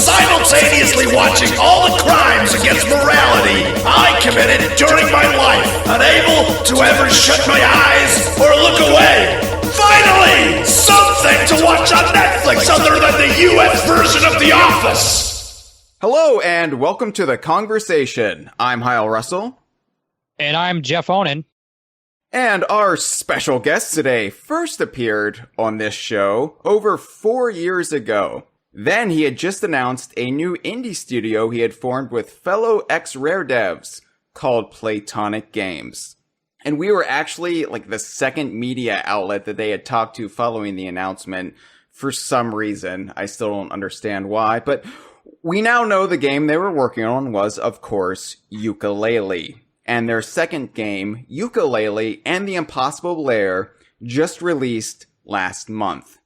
simultaneously watching all the crimes against morality I committed during my life, unable to ever shut my eyes or look away. Finally, something to watch on Netflix other than the US version of The Office. Hello and welcome to the Kongversation. I'm Hyle Russell. And I'm Jeff Onan. And our special guest today first appeared on this show over 4 years ago. Then he had just announced a new indie studio he had formed with fellow ex-Rare devs called Playtonic Games. And we were actually like the second media outlet that they had talked to following the announcement for some reason. I still don't understand why, but we now know the game they were working on was, of course, Yooka-Laylee. And their second game, Yooka-Laylee and the Impossible Lair, just released last month.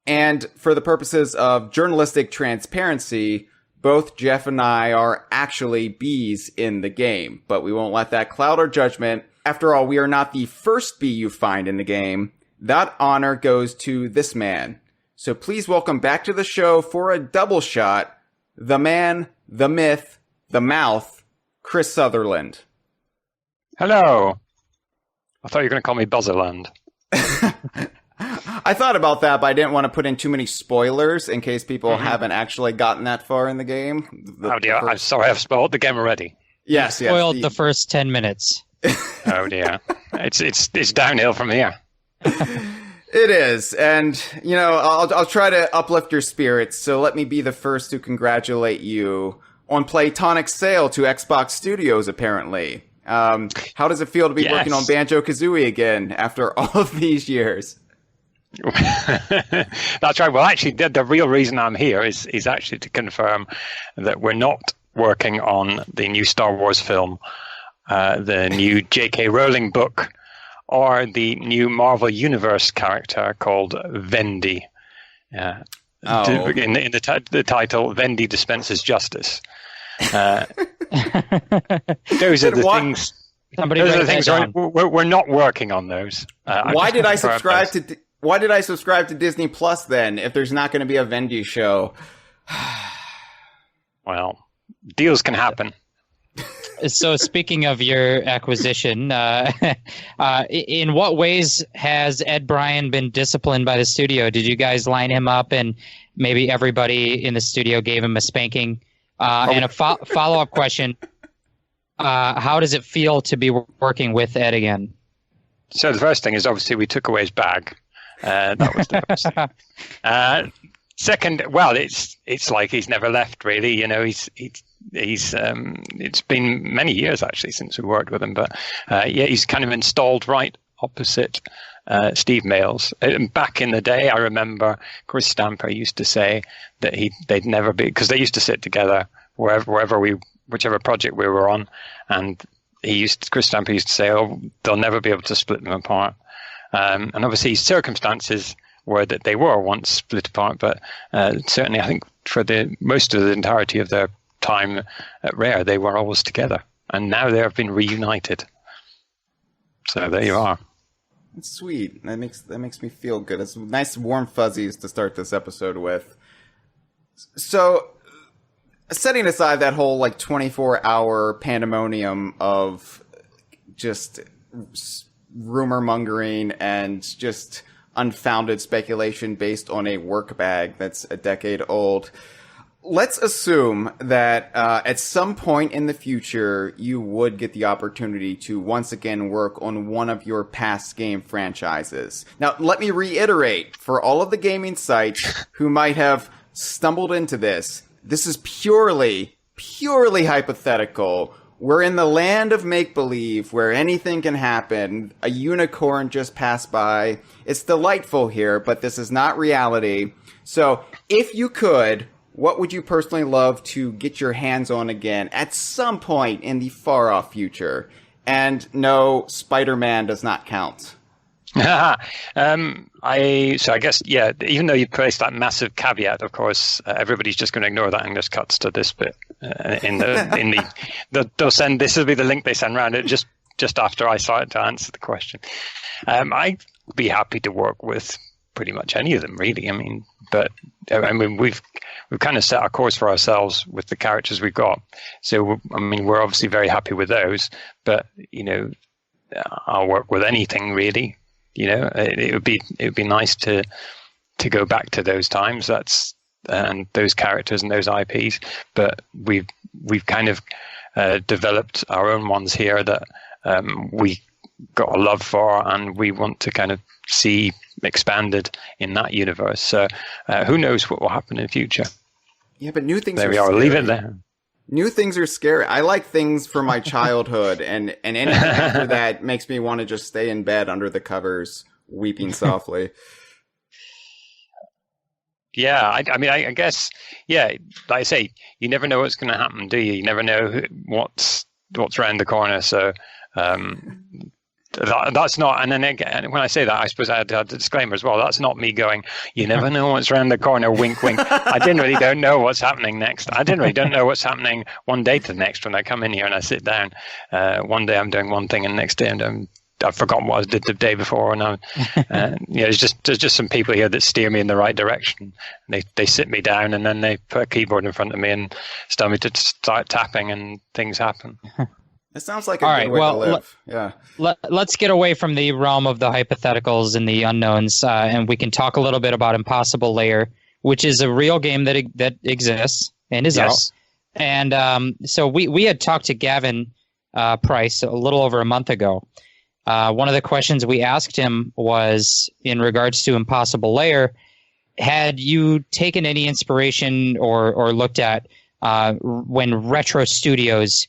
And for the purposes of journalistic transparency, both Jeff and I are actually bees in the game, but we won't let that cloud our judgment. After all, we are not the first bee you find in the game. That honor goes to this man. So please welcome back to the show for a double shot, the man, the myth, the mouth, Chris Sutherland. Hello. I thought you were going to call me Buzzerland. I thought about that, but I didn't want to put in too many spoilers in case people haven't actually gotten that far in the game. Oh dear, I'm sorry, I've spoiled the game already. Yes. Spoiled the first 10 minutes. Oh dear. It's downhill from here. It is, and, you know, I'll try to uplift your spirits, so let me be the first to congratulate you on Playtonic's sale to Xbox Studios, apparently. How does it feel to be working on Banjo-Kazooie again after all of these years? That's right. Well, actually, the real reason I'm here is actually to confirm that we're not working on the new Star Wars film, the new J.K. Rowling book, or the new Marvel Universe character called Vendy. In the title, Vendy Dispenses Justice. Those are the things. Those are the things. We're not working on those. Why did I subscribe to? Why did I subscribe to Disney Plus then? If there's not going to be a Vendy show, well, deals can happen. So, speaking of your acquisition, in what ways has Ed Bryan been disciplined by the studio? Did you guys line him up, and maybe everybody in the studio gave him a spanking? And a follow-up question, how does it feel to be working with Ed again? So the first thing is obviously we took away his bag. That was the first thing. Second, well, it's like he's never left, really. You know, he's it's been many years, actually, since we worked with him. But, he's kind of installed right opposite Steve Mails. Back in the day, I remember Chris Stamper used to say that they'd never be, because they used to sit together whichever project we were on, and Chris Stamper used to say, "Oh, they'll never be able to split them apart." And obviously, circumstances were that they were once split apart, but certainly, I think for most of the entirety of their time at Rare, they were always together, and now they have been reunited. So there you are. It's sweet. That makes me feel good. It's nice warm fuzzies to start this episode with. So, setting aside that whole 24-hour pandemonium of just rumor mongering and just unfounded speculation based on a work bag that's a decade old, let's assume that at some point in the future, you would get the opportunity to once again work on one of your past game franchises. Now, let me reiterate, for all of the gaming sites who might have stumbled into this is purely hypothetical. We're in the land of make-believe where anything can happen. A unicorn just passed by. It's delightful here, but this is not reality. So, if you could, what would you personally love to get your hands on again at some point in the far-off future? And no, Spider-Man does not count. I guess, yeah, even though you placed that massive caveat, of course, everybody's just going to ignore that and just cuts to this bit they'll send, this will be the link they send around it just after I started to answer the question. I'd be happy to work with pretty much any of them, really. But we've kind of set our course for ourselves with the characters we've got. So we're obviously very happy with those. But I'll work with anything really. It would be nice to go back to those times. And those characters and those IPs. But we've kind of developed our own ones here that we got a love for, and we want to kind of see expanded in that universe. So who knows what will happen in the future? Yeah, but new things. There are we are. scary. Leave it there. New things are scary. I like things from my childhood, and anything after that makes me want to just stay in bed under the covers, weeping softly. Yeah, I guess, like I say, you never know what's going to happen, do you? You never know what's around the corner. So that's not. And then again, when I say that, I suppose I had to add a disclaimer as well. That's not me going, you never know what's around the corner. Wink, wink. I generally don't know what's happening next. I generally don't know what's happening one day to the next when I come in here and I sit down. One day I'm doing one thing, and the next day I've forgotten what I did the day before, and there's just some people here that steer me in the right direction. They sit me down, and then they put a keyboard in front of me and tell me to start tapping, and things happen. It sounds like a good way to live. Yeah. Let's get away from the realm of the hypotheticals and the unknowns, and we can talk a little bit about Impossible Lair, which is a real game that exists and is out. And so we had talked to Gavin Price a little over a month ago. One of the questions we asked him was in regards to Impossible Lair. Had you taken any inspiration or looked at when retro studios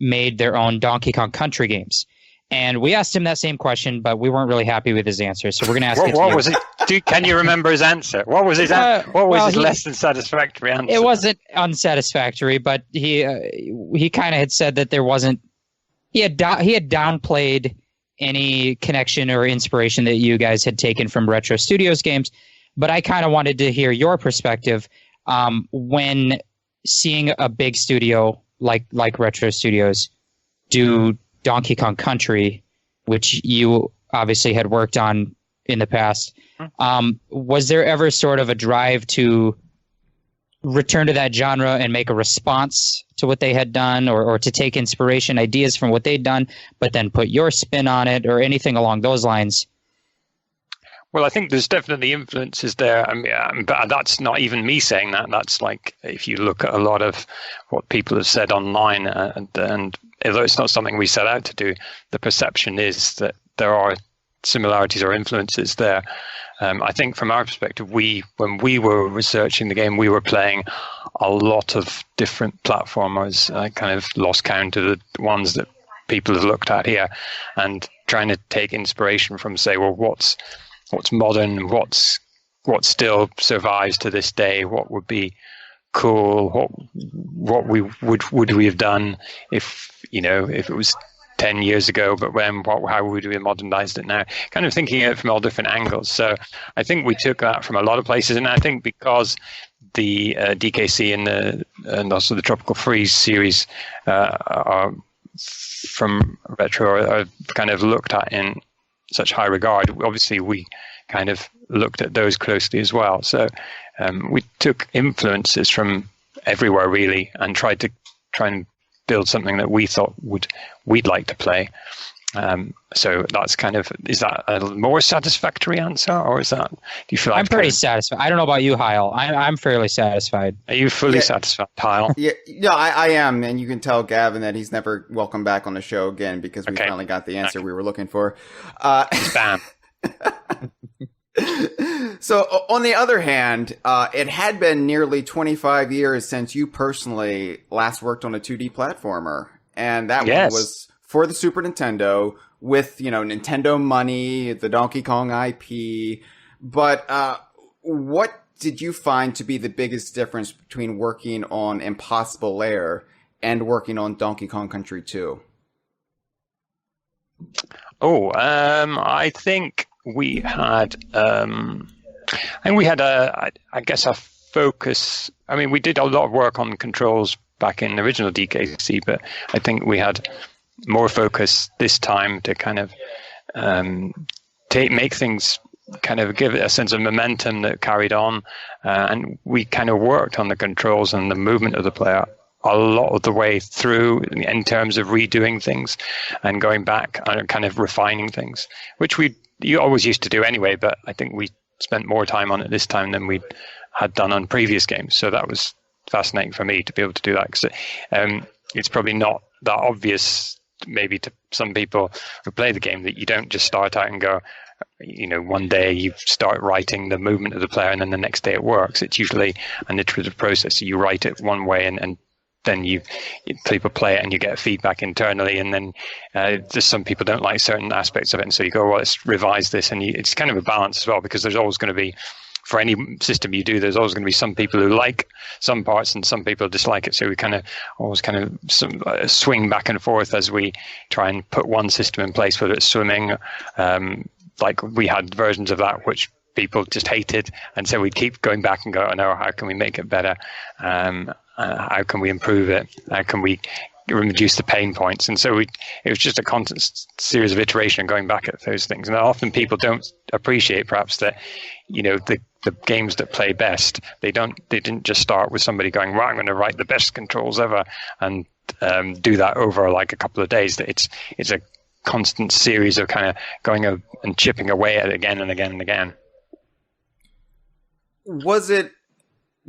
made their own Donkey Kong Country games? And we asked him that same question, but we weren't really happy with his answer. So we're going to ask what was it? Can you remember his answer? What was his answer? What was his less than satisfactory answer? It wasn't unsatisfactory, but he kind of had said that there wasn't. He had downplayed any connection or inspiration that you guys had taken from retro studios games, but I kind of wanted to hear your perspective when seeing a big studio like retro studios do Donkey Kong Country, which you obviously had worked on in the past. Was there ever sort of a drive to return to that genre and make a response to what they had done, or to take inspiration, ideas from what they'd done, but then put your spin on it, or anything along those lines? Well, I think there's definitely influences there. But that's not even me saying that. That's like, if you look at a lot of what people have said online, and although it's not something we set out to do, the perception is that there are similarities or influences there. I think from our perspective, when we were researching the game, we were playing a lot of different platformers. I kind of lost count of the ones that people have looked at here, and trying to take inspiration from, say, well, what's modern, what still survives to this day, what would be cool, what would we have done if it was 10 years ago, but how would we have modernized it now? Kind of thinking it from all different angles. So I think we took that from a lot of places, and I think because the DKC and also the Tropical Freeze series are from retro are kind of looked at in such high regard. Obviously, we kind of looked at those closely as well. So we took influences from everywhere really, and tried to build something that we thought we'd like to play. So that's kind of, is that a more satisfactory answer, or is that, do you feel like... I'm pretty satisfied. I don't know about you, Hyle. I'm fairly satisfied. Are you fully satisfied, Hyle? Yeah, I am, and you can tell Gavin that he's never welcome back on the show again, because we finally got the answer we were looking for. Spam. So, on the other hand, it had been nearly 25 years since you personally last worked on a 2D platformer, and that one was for the Super Nintendo with, Nintendo money, the Donkey Kong IP. But what did you find to be the biggest difference between working on Impossible Lair and working on Donkey Kong Country 2? I think we had, a focus. I mean, we did a lot of work on controls back in the original DKC, but I think we had more focus this time to kind of make things kind of give it a sense of momentum that carried on. And we kind of worked on the controls and the movement of the player a lot of the way through in terms of redoing things and going back and kind of refining things, which you always used to do anyway, but I think we spent more time on it this time than we had done on previous games. So that was fascinating for me to be able to do that, because it's probably not that obvious maybe to some people who play the game that you don't just start out and go, one day you start writing the movement of the player and then the next day it works. It's usually an iterative process. So you write it one way and then people play it and you get feedback internally, and then just some people don't like certain aspects of it, and so you go, well, let's revise this. And it's kind of a balance as well, because there's always going to be, for any system you do, there's always going to be some people who like some parts and some people dislike it. So we kind of always swing back and forth as we try and put one system in place, whether it's swimming. Like we had versions of that which people just hated, and so we'd keep going back and go, oh no, how can we make it better? How can we improve it? How can we reduce the pain points? And so it was just a constant series of iteration going back at those things. And often people don't appreciate perhaps that, the games that play best, they didn't just start with somebody going, well, I'm going to write the best controls ever and do that over like a couple of days. That it's a constant series of kind of going and chipping away at it again and again and again. Was it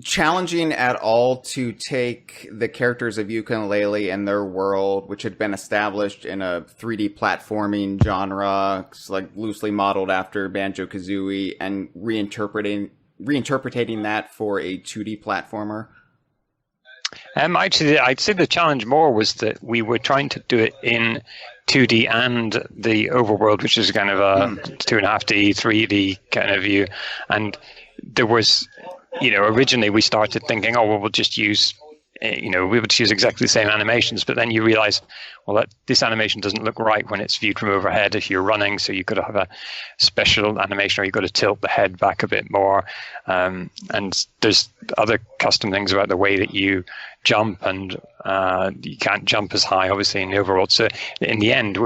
challenging at all to take the characters of Yooka-Laylee and their world, which had been established in a 3D platforming genre, like loosely modeled after Banjo-Kazooie, and reinterpreting that for a 2D platformer? Actually, I'd say the challenge more was that we were trying to do it in 2D and the overworld, which is kind of a 2.5D, 3D kind of view. And there was, originally we started thinking, oh, well, we'll just use, we would use exactly the same animations. But then you realize, well, that this animation doesn't look right when it's viewed from overhead if you're running. So you've got to have a special animation, or you've got to tilt the head back a bit more. And there's other custom things about the way that you jump, and you can't jump as high, obviously, in the overworld. So in the end,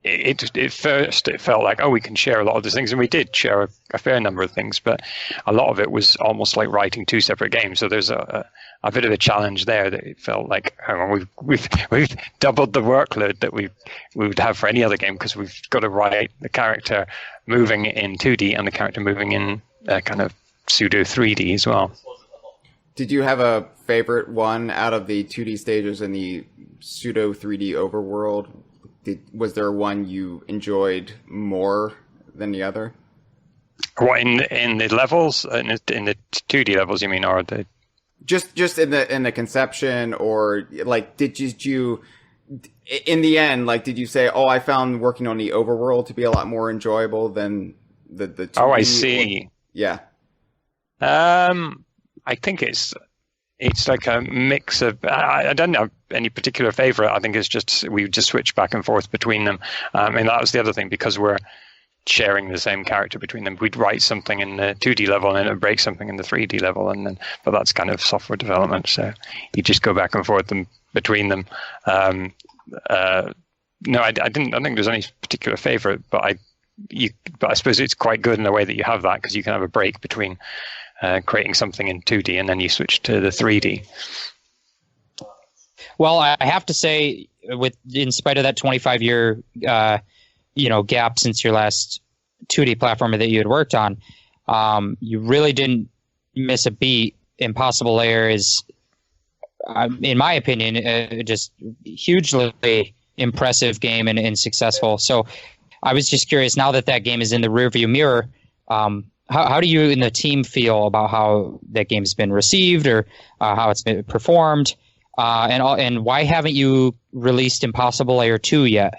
it felt like, oh, we can share a lot of these things, and we did share a fair number of things, but a lot of it was almost like writing two separate games. So there's a bit of a challenge there, that it felt like, hang on, we've doubled the workload that we would have for any other game, because we've got to write the character moving in 2D and the character moving in kind of pseudo 3D as well. Did you have a favorite one out of the 2D stages in the pseudo 3D overworld? Was there one you enjoyed more than the other? What, in the levels, in the 2D levels, you mean, or the just in the conception, or like did you in the end, like did you say, oh, I found working on the overworld to be a lot more enjoyable than the 2D? Oh, I see. Yeah. I think it's like a mix of, I don't have any particular favorite. I think it's just, we just switch back and forth between them. And that was the other thing, because we're sharing the same character between them. We'd write something in the 2D level and then it'd break something in the 3D level. But that's kind of software development. So you just go back and forth between them. No, I don't think there's any particular favorite, but I suppose it's quite good in a way that you have that, because you can have a break between creating something in 2D and then you switch to the 3D. Well, I have to say, in spite of that 25-year gap since your last 2D platformer that you had worked on, you really didn't miss a beat. Impossible Lair is, in my opinion, just hugely impressive game and successful. So I was just curious, now that game is in the rearview mirror, how do you and the team feel about how that game's been received, or how it's been performed, and why haven't you released Impossible Lair 2 yet?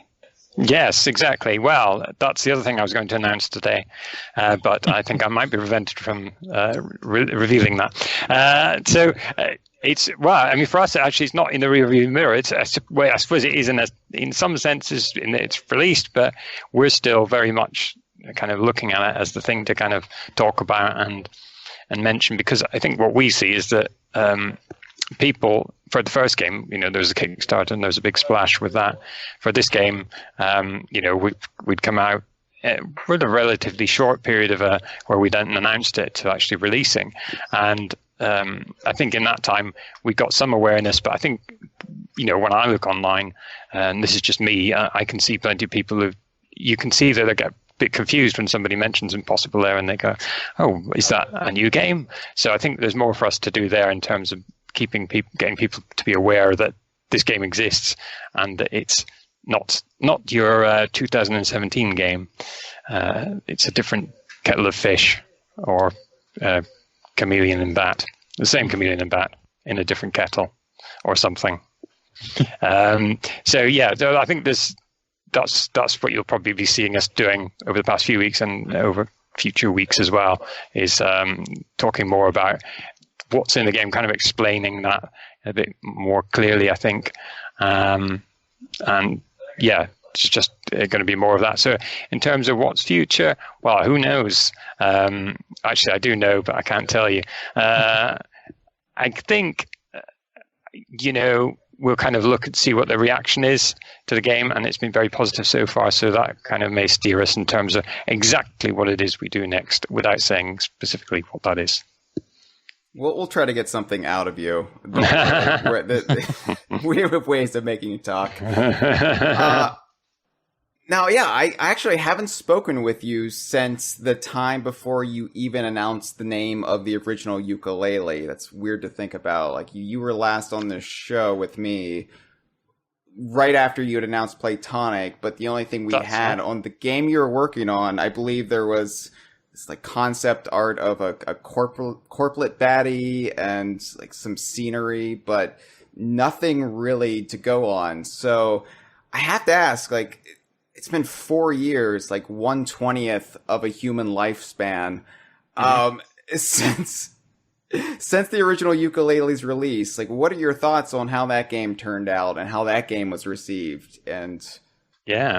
Yes, exactly. Well, that's the other thing I was going to announce today, but I think I might be prevented from revealing that. It's, well, I mean, for us, actually, it's not in the rearview mirror. I suppose it is in some senses it's released, but we're still very much kind of looking at it as the thing to kind of talk about and mention, because I think what we see is that people, for the first game, there was a Kickstarter and there was a big splash with that. For this game, we'd come out we're in a relatively short period of where we hadn't announced it to actually releasing, and I think in that time we got some awareness. But I think, when I look online, and this is just me, I can see plenty of people who you can see that they get a bit confused when somebody mentions Impossible Lair and they go, "Oh, is that a new game?" So I think there's more for us to do there in terms of getting people to be aware that this game exists and that it's not your 2017 game. It's a different kettle of fish, or chameleon and bat. The same chameleon and bat in a different kettle, or something. So yeah, I think that's what you'll probably be seeing us doing over the past few weeks and over future weeks as well, is talking more about what's in the game, kind of explaining that a bit more clearly, I think. And yeah, it's just going to be more of that. So in terms of what's future, well, who knows? Actually, I do know, but I can't tell you. I think, we'll kind of look and see what the reaction is to the game, and it's been very positive so far. So that kind of may steer us in terms of exactly what it is we do next, without saying specifically what that is. We'll try to get something out of you. We have ways of making you talk. Now, yeah, I actually haven't spoken with you since the time before you even announced the name of the original Yooka-Laylee. That's weird to think about. Like, you were last on this show with me right after you had announced Playtonic, but the only thing we had on the game you were working on, I believe there was this like concept art of a corporate baddie and like some scenery, but nothing really to go on. So I have to ask, like, it's been 4 years, like 1/20th of a human lifespan, since the original Yooka-Laylee's release. Like, what are your thoughts on how that game turned out and how that game was received, and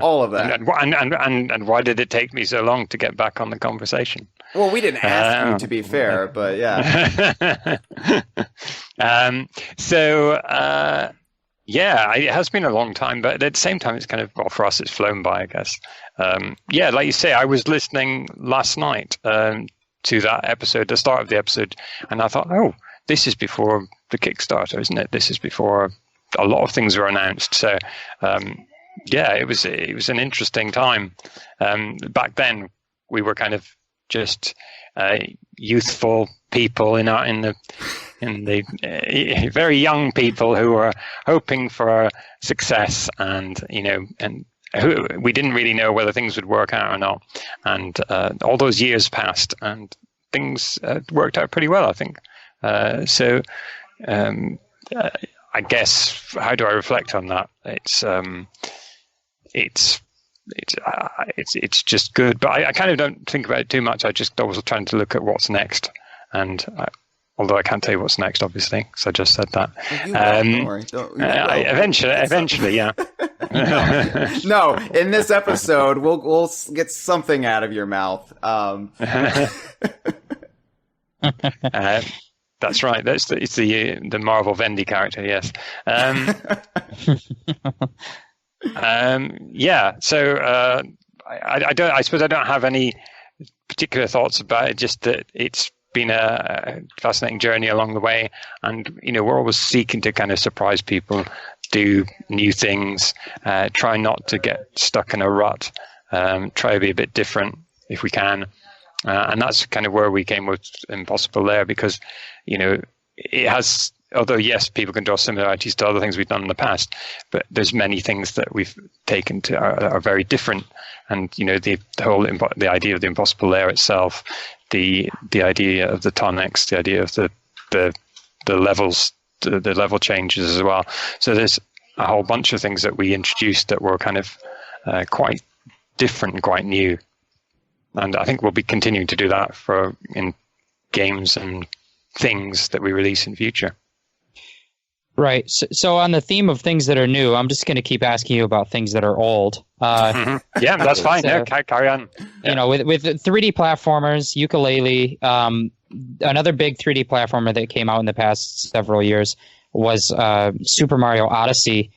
all of that? And why did it take me so long to get back on the conversation? Well, we didn't ask you, to be fair, but yeah. Yeah, it has been a long time, but at the same time, it's kind of, well, for us, it's flown by, I guess. Like you say, I was listening last night to that episode, the start of the episode, and I thought, oh, this is before the Kickstarter, isn't it? This is before a lot of things were announced. So, it was an interesting time. Back then, we were kind of just youthful people in the very young people who were hoping for success, and who we didn't really know whether things would work out or not. And all those years passed, and things worked out pretty well, I think. I guess, how do I reflect on that? It's just good, but I kind of don't think about it too much. I just always trying to look at what's next, and although I can't tell you what's next, obviously, because I just said that. Don't worry. Eventually, yeah. No, in this episode, we'll get something out of your mouth. That's right. It's the Marvel Vendy character. Yes. So I suppose I don't have any particular thoughts about it. Just that it's been a fascinating journey along the way, and we're always seeking to kind of surprise people, do new things, try not to get stuck in a rut, try to be a bit different if we can, and that's kind of where we came with Impossible Lair, because it has, although yes, people can draw similarities to other things we've done in the past, but there's many things that we've taken to are very different. And the idea of the Impossible Lair itself, the idea of the tonics, the idea of the levels, the level changes as well. So there's a whole bunch of things that we introduced that were kind of quite different and quite new. And I think we'll be continuing to do that in games and things that we release in future. Right. So on the theme of things that are new, I'm just going to keep asking you about things that are old. Yeah, that's fine. Carry on. Yeah. With 3D platformers, Yooka-Laylee, another big 3D platformer that came out in the past several years was Super Mario Odyssey,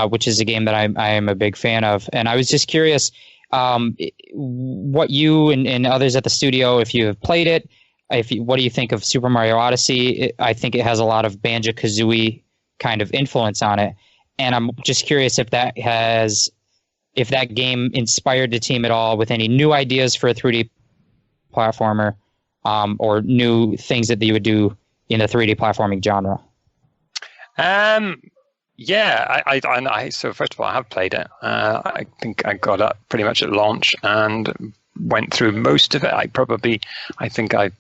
which is a game that I am a big fan of. And I was just curious, what you and others at the studio, if you have played it, what do you think of Super Mario Odyssey? I think it has a lot of Banjo-Kazooie kind of influence on it, and I'm just curious if that game inspired the team at all with any new ideas for a 3D platformer, or new things that you would do in the 3D platforming genre. So first of all, I have played it. I think I got it pretty much at launch and went through most of it. I think I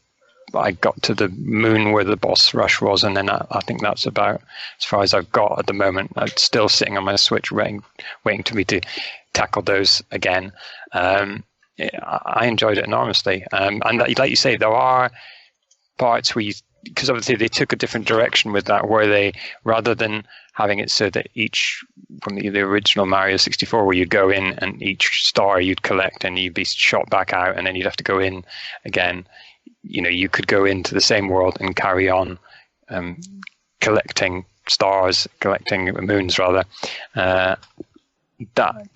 got to the moon where the boss rush was, and then I think that's about as far as I've got at the moment. I'm still sitting on my Switch waiting to me to tackle those again. I enjoyed it enormously. And like you say, there are parts where because obviously they took a different direction with that, where they, rather than having it so that each, from the original Mario 64, where you'd go in and each star you'd collect and you'd be shot back out and then you'd have to go in again, you could go into the same world and carry on collecting moons rather. That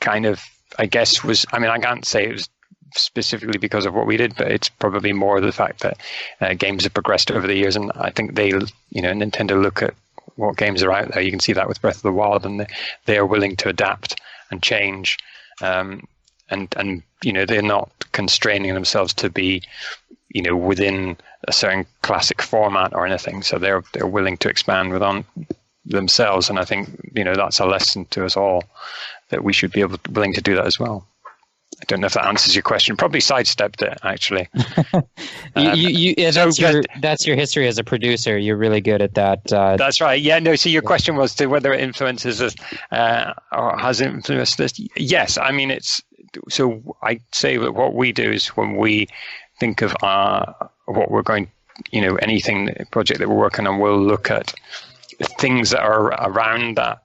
kind of, I guess, I can't say it was specifically because of what we did, but it's probably more the fact that games have progressed over the years, and I think Nintendo look at what games are out there. You can see that with Breath of the Wild, and they are willing to adapt and change, and they're not constraining themselves to be within a certain classic format or anything. So they're willing to expand within themselves, and I think that's a lesson to us all, that we should be willing to do that as well. I don't know if that answers your question. Probably sidestepped it, actually. That's your history as a producer. You're really good at that. That's right. Yeah. No. So your question was to whether it influences us or has influenced us. Yes. I mean, so I say that what we do is, when we think of what we're going, anything project that we're working on, we'll look at things that are around that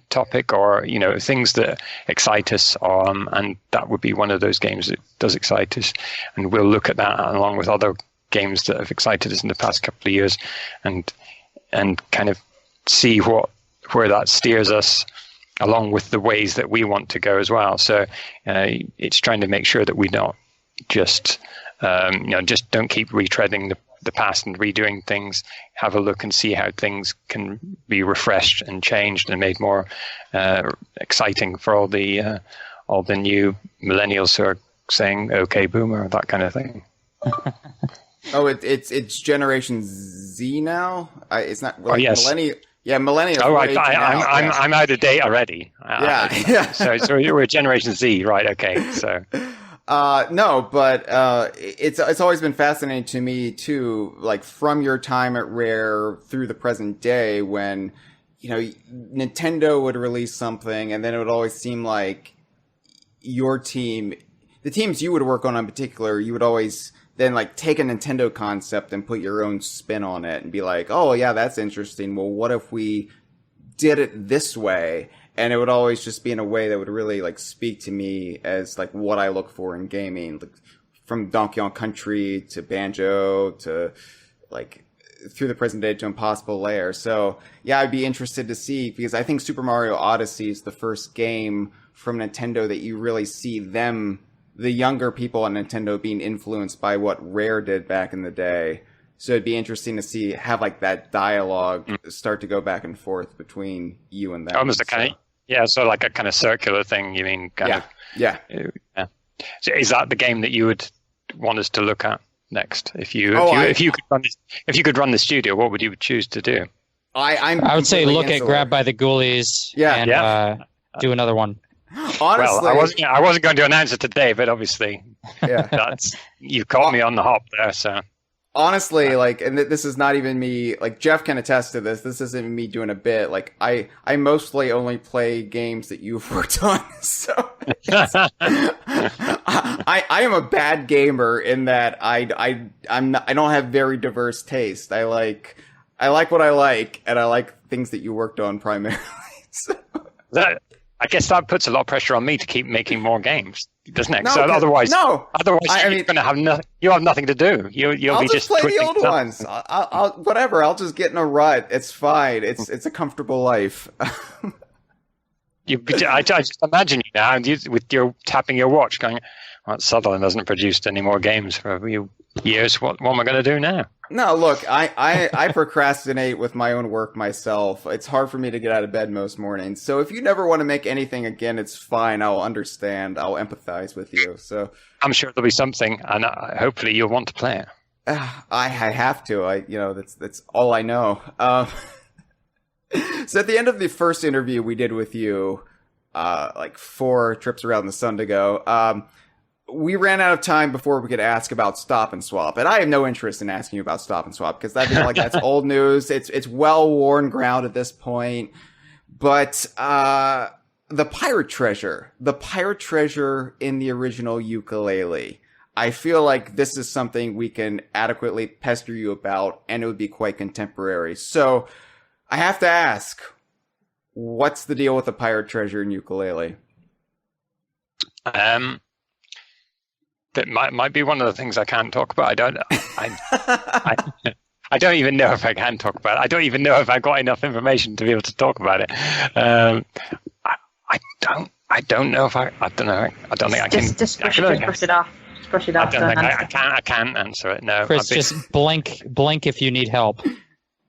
topic, or things that excite us, and that would be one of those games that does excite us, and we'll look at that along with other games that have excited us in the past couple of years, and kind of see where that steers us, along with the ways that we want to go as well. So it's trying to make sure that we don't just don't keep retreading the past and redoing things. Have a look and see how things can be refreshed and changed and made more exciting for all the new millennials who are saying "Okay, Boomer," that kind of thing. Oh, it's Generation Z now. It's not. Like, yes. Millennials. Oh, right. I'm out of date already. Yeah. So we're Generation Z, right? Okay. So. No, but it's always been fascinating to me too, like from your time at Rare through the present day, when Nintendo would release something, and then it would always seem like your team, the teams you would work on in particular, you would always then like take a Nintendo concept and put your own spin on it and be like, oh yeah, that's interesting. Well, what if we did it this way? And it would always just be in a way that would really like speak to me as like what I look for in gaming, like, from Donkey Kong Country to Banjo to like through the present day to Impossible Lair. So yeah, I'd be interested to see, because I think Super Mario Odyssey is the first game from Nintendo that you really see them, the younger people at Nintendo, being influenced by what Rare did back in the day. So it'd be interesting to have like that dialogue start to go back and forth between you and them. Almost so like a kind of circular thing, you mean? Yeah. So is that the game that you would want us to look at next? If you could run the studio, what would you choose to do? I would say look at Grabbed by the Ghoulies and do another one. Honestly, well, I wasn't going to announce it today, but obviously, you caught me on the hop there. So honestly, like, and this is not even me, like, Jeff can attest to this. This isn't me doing a bit. Like, I mostly only play games that you've worked on. So I am a bad gamer in that I don't have very diverse taste. I like what I like, and I like things that you worked on primarily. So. I guess that puts a lot of pressure on me to keep making more games, doesn't it? No, so otherwise, I you're going to have nothing. You have nothing to do. You'll be just play the old ones. I'll whatever. I'll just get in a rut. It's fine. It's a comfortable life. I just imagine you now with your tapping your watch, going, "Well, Sutherland hasn't produced any more games for a few years. What am I going to do now?" No, look, I procrastinate with my own work myself. It's hard for me to get out of bed most mornings. So if you never want to make anything again, it's fine. I'll understand. I'll empathize with you. So I'm sure there'll be something, and hopefully you'll want to play it. I have to. That's all I know. So at the end of the first interview we did with you, like 4 trips around the sun to go, we ran out of time before we could ask about Stop and Swap. And I have no interest in asking you about Stop and Swap because I feel like that's old news. It's well-worn ground at this point. But the pirate treasure in the original Yooka-Laylee, I feel like this is something we can adequately pester you about, and it would be quite contemporary. So I have to ask, what's the deal with the pirate treasure in Yooka-Laylee? That might be one of the things I can't talk about. I don't even know if I can talk about it. I don't even know if I got enough information to be able to talk about it. I don't know if I don't know. I don't think I can. Just brush it off. Just brush it off. I can't answer it. No. Chris, just blink if you need help.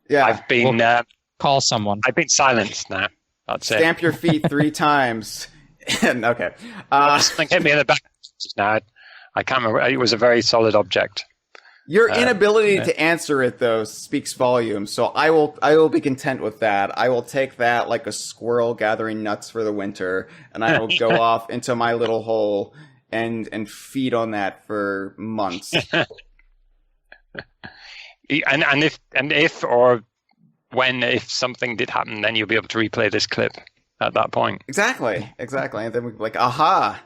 Yeah. I've been call someone. I've been silenced now. That's Stamp your feet 3 times. Okay. Something hit me in the back just now. I can't remember. It was a very solid object. Your inability to answer it, though, speaks volumes. So I will be content with that. I will take that like a squirrel gathering nuts for the winter, and I will go off into my little hole and feed on that for months. If something did happen, then you'll be able to replay this clip at that point. Exactly. And then we'd be like, aha.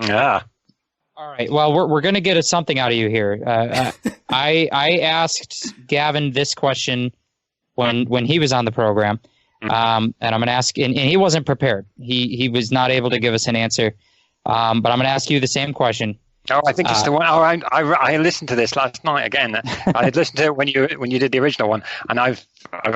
Yeah. All right. Well, we're going to get something out of you here. I asked Gavin this question when he was on the program, and I'm going to ask, and he wasn't prepared. He was not able to give us an answer, but I'm going to ask you the same question. Oh, I think it's the one. Oh, I listened to this last night again. I had listened to it when you did the original one, and I've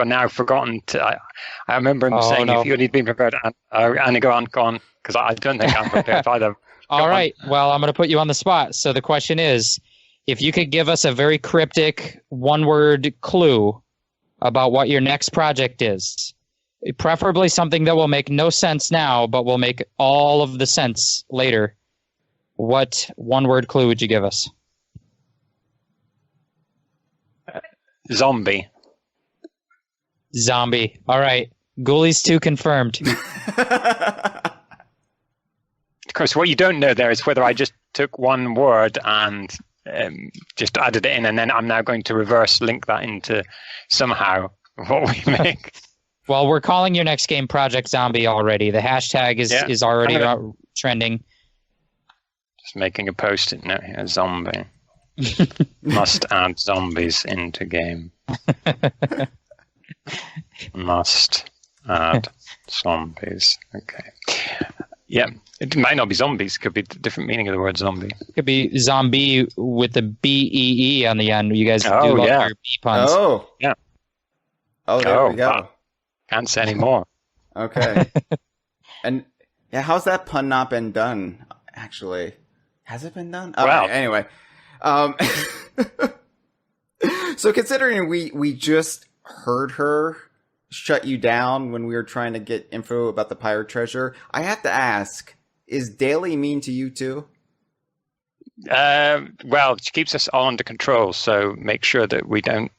now forgotten to. I remember him saying if you'd been prepared, and go on, because I don't think I'm prepared either. All right. Well, I'm going to put you on the spot. So the question is, if you could give us a very cryptic one-word clue about what your next project is, preferably something that will make no sense now, but will make all of the sense later, what one-word clue would you give us? Zombie. All right. Ghoulies 2 confirmed. Of course, what you don't know there is whether I just took one word and just added it in, and then I'm now going to reverse link that into somehow what we make. Well, we're calling your next game Project Zombie already. The hashtag is already trending. Just making a post-it note here. Zombie. Must add zombies into game. Must add zombies. Okay. Yeah, it might not be zombies. It could be a different meaning of the word zombie. It could be zombie with the B-E-E on the end. You guys do love your B puns. Oh. Yeah. Oh, there we go. Wow. Can't say any more. Okay. And yeah, how's that pun not been done, actually? Has it been done? Well. Okay, anyway. So considering we just heard her shut you down when we were trying to get info about the pirate treasure, I have to ask, is Daly mean to you too? Well, she keeps us all under control, so make sure that we don't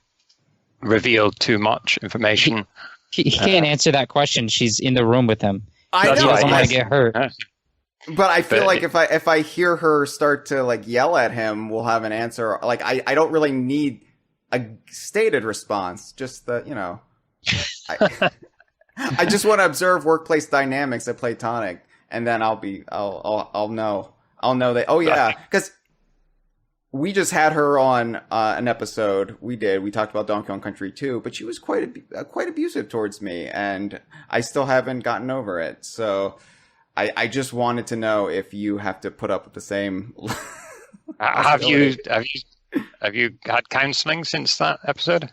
reveal too much information. He can't answer that question. She's in the room with him. I know. He doesn't want to get hurt. But I feel like if I hear her start to like yell at him, we'll have an answer. Like I don't really need a stated response. Just the I just want to observe workplace dynamics at Playtonic, and then I'll know that. Oh yeah, because we just had her on an episode. We talked about Donkey Kong Country 2, but she was quite abusive towards me, and I still haven't gotten over it. So I just wanted to know if you have to put up with the same. Have you had counseling since that episode?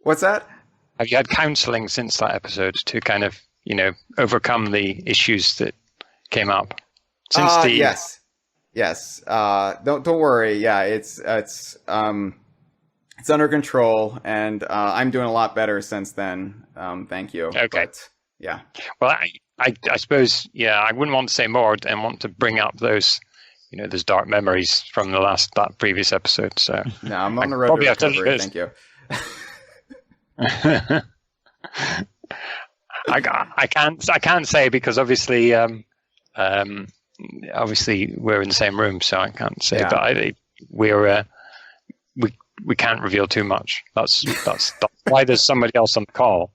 What's that? Have you had counseling since that episode to kind of overcome the issues that came up since Yes. Don't worry. Yeah, it's under control, and I'm doing a lot better since then. Thank you. Okay. But, yeah. Well, I suppose, I wouldn't want to say more and want to bring up those, those dark memories from that previous episode. So no, I'm on the road to recovery. Thank you. I can't say because obviously we're in the same room, so I can't say. Yeah. But we can't reveal too much. That's why there's somebody else on the call.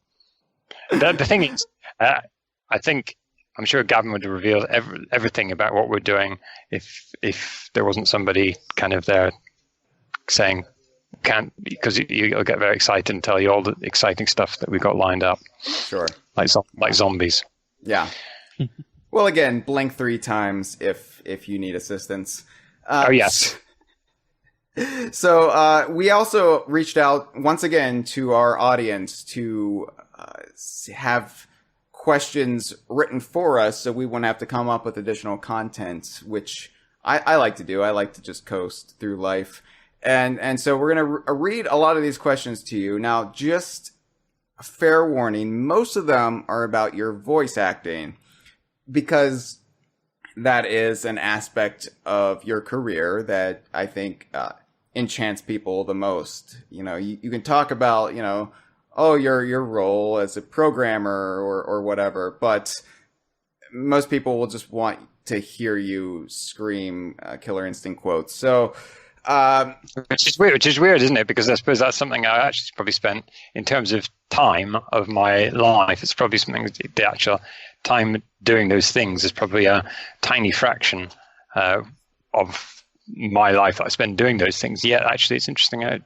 The thing is, I'm sure Gavin would have revealed everything about what we're doing if there wasn't somebody kind of there saying can't, because you'll get very excited and tell you all the exciting stuff that we've got lined up. Sure. Like zombies. Yeah. Well, again, blink 3 times if you need assistance. Yes. So we also reached out once again to our audience to have questions written for us, so we wouldn't have to come up with additional content, which I like to do. I like to just coast through life. And so we're going to read a lot of these questions to you. Now, just a fair warning, most of them are about your voice acting, because that is an aspect of your career that I think enchants people the most. You can talk about, your role as a programmer or whatever, but most people will just want to hear you scream Killer Instinct quotes. So, which is weird, isn't it? Because I suppose that's something I actually probably spent in terms of time of my life. It's probably something that the actual time doing those things is probably a tiny fraction of my life that I spend doing those things. Yet, actually, it's interesting how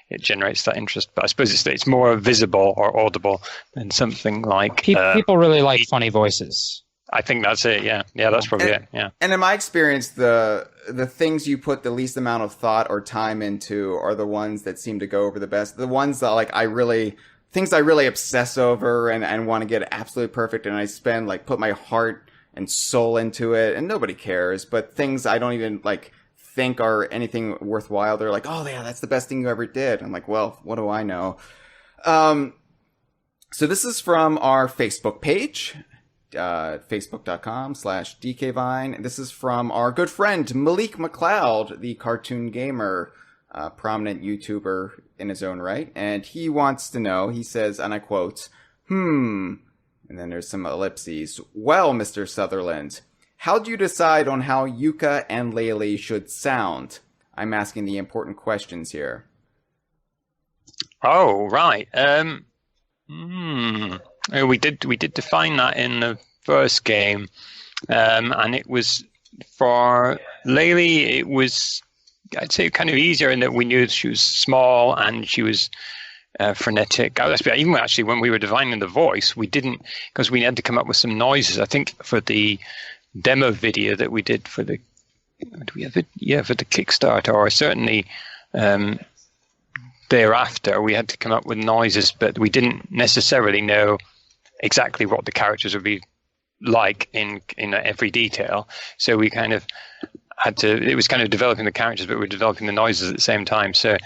it generates that interest. But I suppose it's more visible or audible than something like people really like funny voices. I think that's it. Yeah, that's probably it. Yeah. And in my experience, the things you put the least amount of thought or time into are the ones that seem to go over the best. The ones that things I really obsess over and want to get absolutely perfect, and I spend put my heart and soul into it, and nobody cares. But things I don't even think are anything worthwhile, they're like, oh yeah, that's the best thing you ever did. I'm like, well, what do I know? So this is from our Facebook page. Facebook.com/DKVine. This is from our good friend Malik McLeod, the cartoon gamer, prominent YouTuber in his own right. And he wants to know, he says, and I quote, and then there's some ellipses. Well, Mr. Sutherland, how do you decide on how Yuka and Laylee should sound? I'm asking the important questions here. Oh, right. We did define that in the first game, and it was for Laylee. It was, I'd say, kind of easier in that we knew she was small and she was frenetic. Even actually, when we were defining the voice, we didn't, because we had to come up with some noises. I think for the demo video that we did for the, do we have it? Yeah, for the Kickstarter, or certainly. Thereafter, we had to come up with noises, but we didn't necessarily know exactly what the characters would be like in every detail. So we kind of had to. It was kind of developing the characters, but we were developing the noises at the same time. So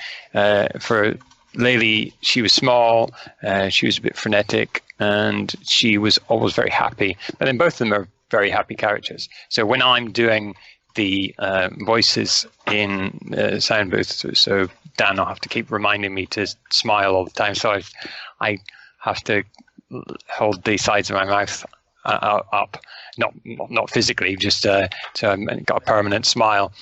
for Laylee, she was small, she was a bit frenetic, and she was always very happy. But then both of them are very happy characters. So when I'm doing the voices in sound booth, so Dan will have to keep reminding me to smile all the time. So I have to hold the sides of my mouth up, not physically, just so I've got a permanent smile.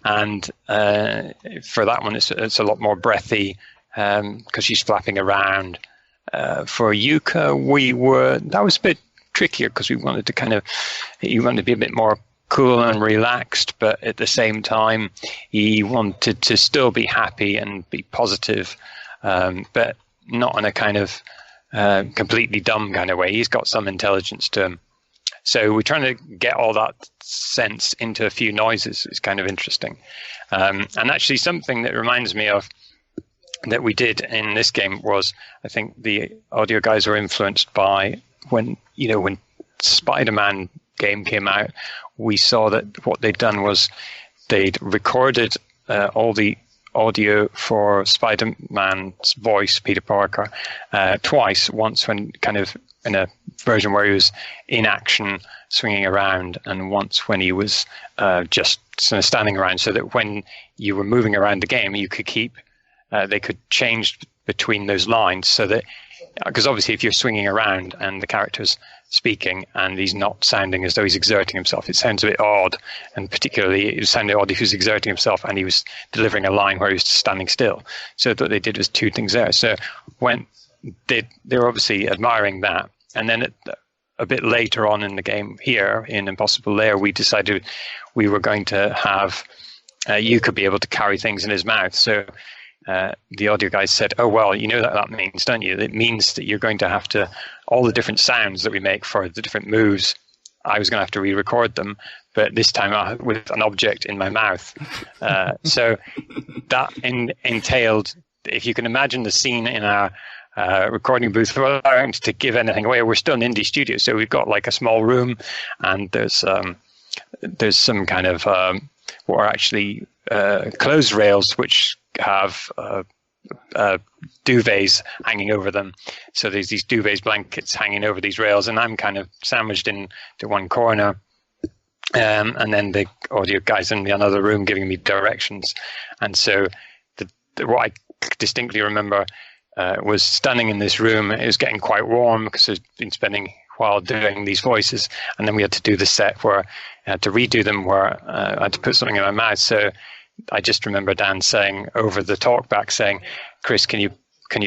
And for that one, it's a lot more breathy because she's flapping around. For Yuka, that was a bit trickier because you wanted to be a bit more cool and relaxed, but at the same time, he wanted to still be happy and be positive, but not in a kind of completely dumb kind of way. He's got some intelligence to him. So we're trying to get all that sense into a few noises. It's kind of interesting. And actually something that reminds me of that we did in this game was, I think the audio guys were influenced by when Spider-Man game came out, we saw that what they'd done was they'd recorded all the audio for Spider-Man's voice, Peter Parker, twice. Once when kind of in a version where he was in action, swinging around, and once when he was just sort of standing around, so that when you were moving around the game, you could keep. They could change between those lines, so that because obviously if you're swinging around and the character's speaking and he's not sounding as though he's exerting himself, it sounds a bit odd, and particularly it sounded odd if he was exerting himself and he was delivering a line where he was standing still. So what they did was two things there. So when they're obviously admiring that, and then a bit later on in the game here in Impossible Lair, we decided we were going to have Yuka be able to carry things in his mouth. So the audio guys said, oh, well, you know that means, don't you? It means that you're going to have to, all the different sounds that we make for the different moves, I was going to have to re-record them, but this time with an object in my mouth. So that entailed, if you can imagine the scene in our recording booth, without to give anything away, we're still an indie studio, so we've got like a small room, and there's some kind of what are actually clothes rails which have duvets hanging over them. So there's these duvets, blankets hanging over these rails, and I'm kind of sandwiched into one corner, and then the audio guys in the another room giving me directions. And so what I distinctly remember was standing in this room. It was getting quite warm because I'd been spending a while doing these voices, and then we had to do the set where I had to redo them, where I had to put something in my mouth. So I just remember Dan saying over the talkback, saying, "Chris, can you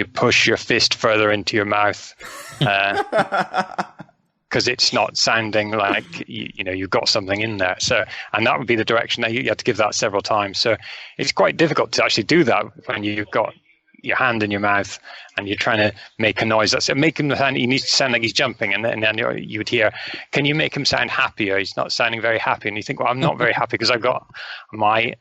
push your fist further into your mouth? Because it's not sounding like you've got something in there." So, and that would be the direction. Now you have to give that several times. So it's quite difficult to actually do that when you've got your hand in your mouth and you're trying to make a noise. That's making the sound. He needs to sound like he's jumping, and then you would hear, "Can you make him sound happier? He's not sounding very happy." And you think, "Well, I'm not very happy because I've got my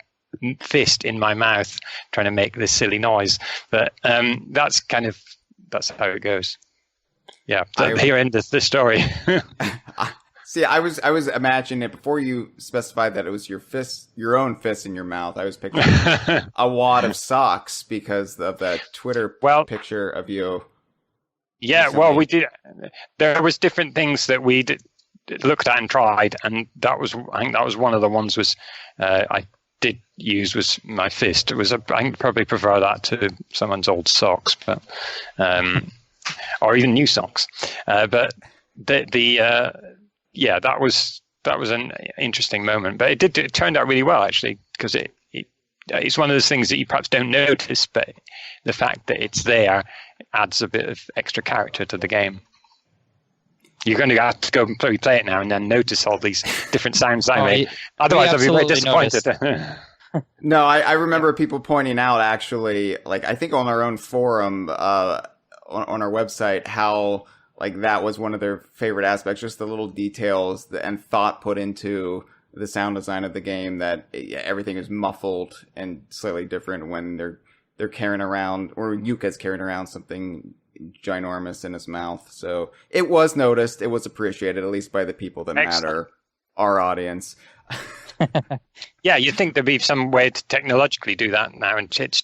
fist in my mouth trying to make this silly noise." But that's how it goes. Yeah, here ends the story. See, I was imagining it before you specified that it was your own fist in your mouth. I was picturing a wad of socks because of that Twitter picture of you. Yeah, well, we did. There was different things that we looked at and tried, and I think that was one of the ones was I did use was my fist. It was I probably prefer that to someone's old socks, but or even new socks. But yeah, that was an interesting moment. But it turned out really well actually, because it's one of those things that you perhaps don't notice, but the fact that it's there adds a bit of extra character to the game. You're going to have to go and play it now and then notice all these different sounds I made. Otherwise, I'll be very disappointed. No, I remember people pointing out, actually, like I think on our own forum, on our website, how like that was one of their favorite aspects, just the little details and thought put into the sound design of the game, that everything is muffled and slightly different when they're carrying around, or Yuka's carrying around something ginormous in his mouth. So it was noticed, it was appreciated, at least by the people that matter, our audience. Yeah, you'd think there'd be some way to technologically do that now and it's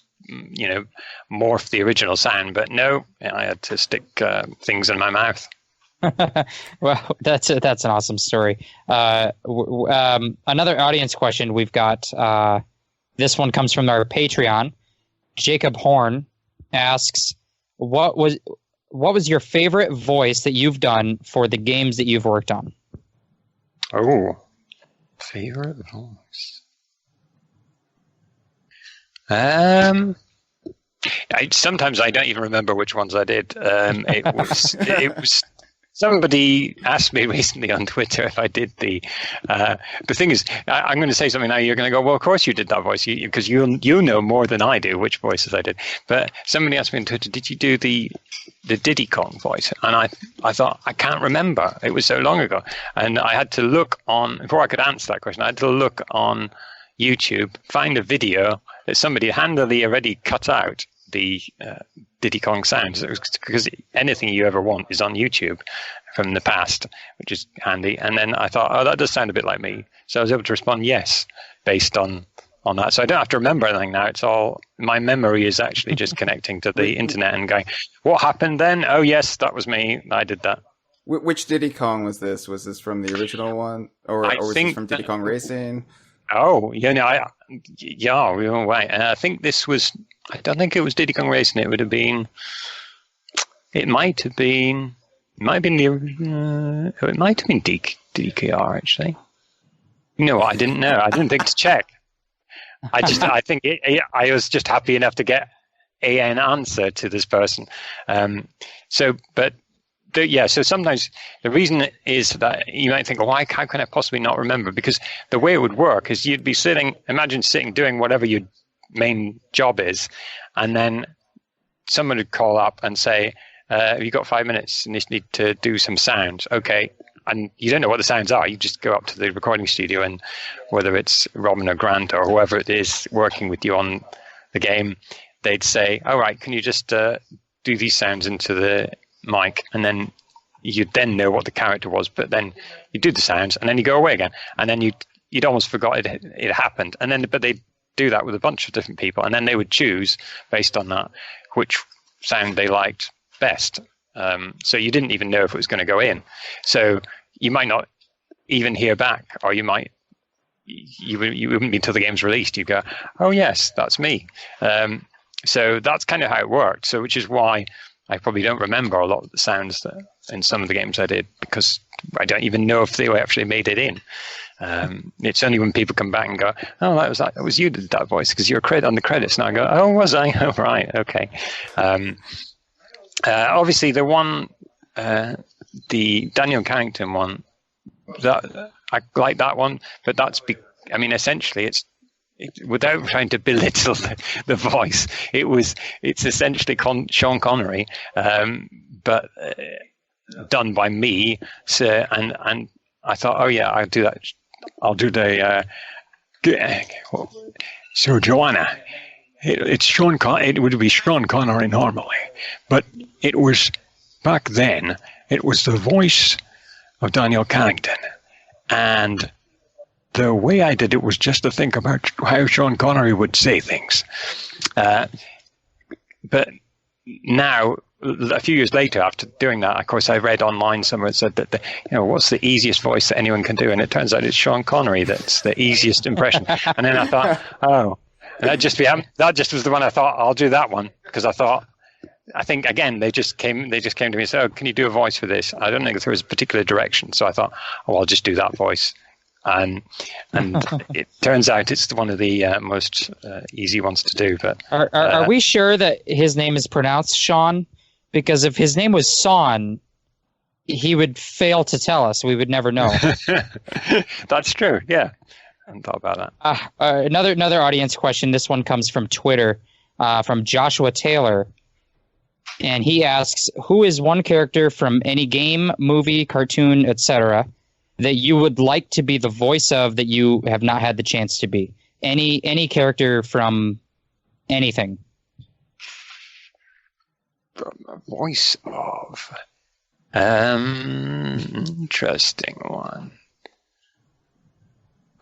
morph the original sound, but no, I had to stick things in my mouth. Well, that's an awesome story. Another audience question we've got. This one comes from our Patreon. Jacob Horn asks, "What was your favorite voice that you've done for the games that you've worked on?" Oh, favorite voice. Sometimes I don't even remember which ones I did. It was somebody asked me recently on Twitter if I did the thing is, I'm going to say something now. You're going to go, well, of course you did that voice, because you know more than I do which voices I did. But somebody asked me on Twitter, did you do the Diddy Kong voice? And I thought, I can't remember. It was so long ago. And I had to look on, before I could answer that question, I had to look on YouTube, find a video that somebody handily already cut out the Diddy Kong sounds. It was because anything you ever want is on YouTube from the past, which is handy. And then I thought, oh, that does sound a bit like me. So I was able to respond yes based on that. So I don't have to remember anything now. It's all, my memory is actually just connecting to the internet and going, what happened then? Oh, yes, that was me. I did that. Which Diddy Kong was this? Was this from the original one? Or was this from Diddy Kong Racing? Oh, yeah, no, we were right. And I think this was, I don't think it was Diddy Kong Racing. It might have been DKR, actually. You know what? I didn't know. I didn't think to check. I think I was just happy enough to get an answer to this person. So sometimes the reason is that you might think, how can I possibly not remember? Because the way it would work is you'd be imagine sitting doing whatever your main job is, and then someone would call up and say, have you got 5 minutes and you need to do some sounds? Okay. And you don't know what the sounds are. You just go up to the recording studio, and whether it's Robin or Grant or whoever it is working with you on the game, they'd say, all right, can you just do these sounds into the mic? And then you'd then know what the character was, but then you do the sounds and then you go away again. And then you'd almost forgot it happened. And then, but they'd do that with a bunch of different people. And then they would choose based on that, which sound they liked best. So you didn't even know if it was going to go in. So you might not even hear back, or you wouldn't be until the game's released. You go, oh yes, that's me. So that's kind of how it worked. So which is why I probably don't remember a lot of the sounds that in some of the games I did, because I don't even know if they actually made it in. It's only when people come back and go, oh, that was you that did that voice, because you're on the credits. And I go, oh, was I? Oh, right, okay. Obviously, the one, the Daniel Carrington one, that I like that one, but essentially, it's without trying to belittle the voice. It's essentially Sean Connery, but done by me. So, and I thought, oh yeah, I'll do that. I'll do the. So Joanna. It would be Sean Connery normally, but it was back then. It was the voice of Daniel Carrington, and the way I did it was just to think about how Sean Connery would say things. But now, a few years later, after doing that, of course, I read online somewhere it said that what's the easiest voice that anyone can do, and it turns out it's Sean Connery that's the easiest impression. And then I thought, oh. And that just was the one I thought, I'll do that one, because I think again they just came to me and said, oh, can you do a voice for this? I don't think there was a particular direction, so I thought, oh, I'll just do that voice, and it turns out it's one of the most easy ones to do. But are we sure that his name is pronounced Sean? Because if his name was Son, he would fail to tell us. We would never know. That's true. Yeah. I hadn't thought about that. Another audience question. This one comes from Twitter, from Joshua Taylor, and he asks, "Who is one character from any game, movie, cartoon, etc., that you would like to be the voice of that you have not had the chance to be? Any character from anything." From a voice of, interesting one.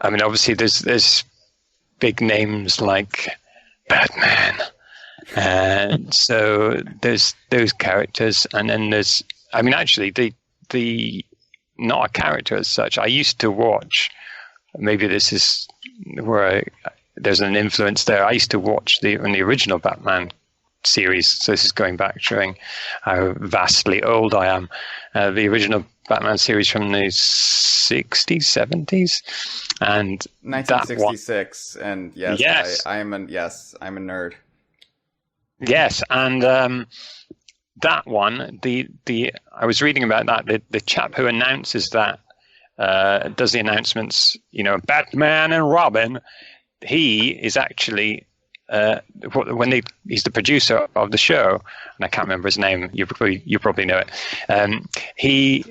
I mean, obviously, there's big names like Batman, and so there's those characters, and then there's, I mean, actually, the not a character as such. I used to watch. Maybe this is where there's an influence there. I used to watch the original Batman series. So this is going back, showing how vastly old I am. The original Batman series from the 60s, 70s, and 1966. And yes, I'm a nerd. Yes, and that one, I was reading about that. The chap who announces that, does the announcements, Batman and Robin. He is actually he's the producer of the show, and I can't remember his name. You probably know it. He